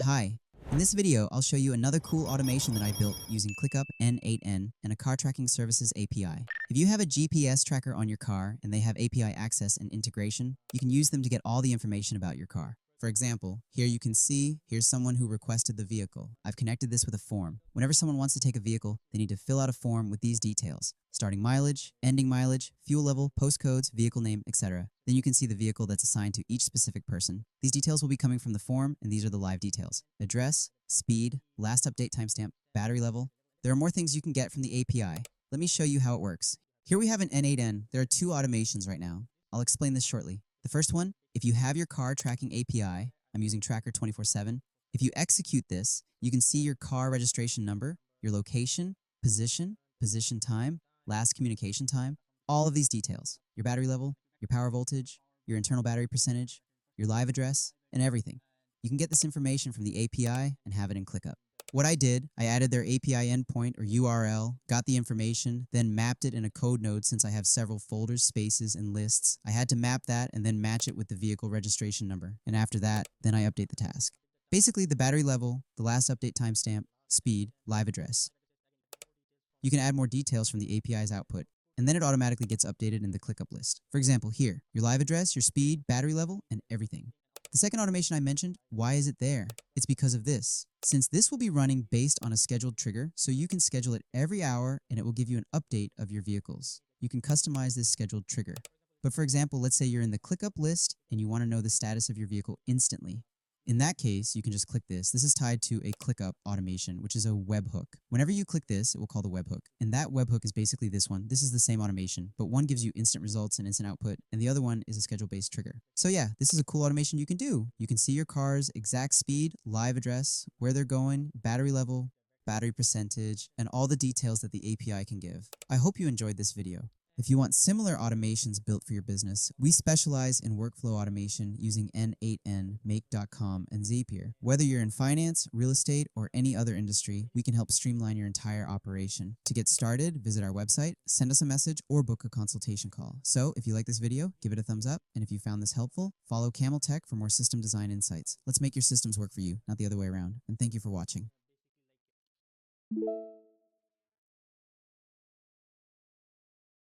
Hi, in this video, I'll show you another cool automation that I built using ClickUp N8N and a car tracking services API. If you have a GPS tracker on your car and they have API access and integration, you can use them to get all the information about your car. For example, here you can see, here's someone who requested the vehicle. I've connected this with a form. Whenever someone wants to take a vehicle, they need to fill out a form with these details: starting mileage, ending mileage, fuel level, postcodes, vehicle name, etc. Then you can see the vehicle that's assigned to each specific person. These details will be coming from the form, and these are the live details: address, speed, last update timestamp, battery level. There are more things you can get from the API. Let me show you how it works. Here we have an N8N. There are two automations right now. I'll explain this shortly. The first one, if you have your car tracking API, I'm using Tracker 24/7. If you execute this, you can see your car registration number, your location, position time, last communication time, all of these details: your battery level, your power voltage, your internal battery percentage, your live address, and everything. You can get this information from the API and have it in ClickUp. What I did, I added their API endpoint or URL, got the information, then mapped it in a code node. Since I have several folders, spaces, and lists, I had to map that and then match it with the vehicle registration number. And after that, then I update the task. Basically, the battery level, the last update timestamp, speed, live address. You can add more details from the API's output, and then it automatically gets updated in the ClickUp list. For example, here, your live address, your speed, battery level, and everything. The second automation I mentioned, why is it there? It's because of this. Since this will be running based on a scheduled trigger, so you can schedule it every hour and it will give you an update of your vehicles. You can customize this scheduled trigger. But for example, let's say you're in the ClickUp list and you want to know the status of your vehicle instantly. In that case, you can just click this. This is tied to a ClickUp automation, which is a webhook. Whenever you click this, it will call the webhook. And that webhook is basically this one. This is the same automation, but one gives you instant results and instant output, and the other one is a schedule-based trigger. So yeah, this is a cool automation you can do. You can see your car's exact speed, live address, where they're going, battery level, battery percentage, and all the details that the API can give. I hope you enjoyed this video. If you want similar automations built for your business, we specialize in workflow automation using N8N, Make.com, and Zapier. Whether you're in finance, real estate, or any other industry, we can help streamline your entire operation. To get started, visit our website, send us a message, or book a consultation call. So if you like this video, give it a thumbs up, and if you found this helpful, follow Camel Tech for more system design insights. Let's make your systems work for you, not the other way around. And thank you for watching.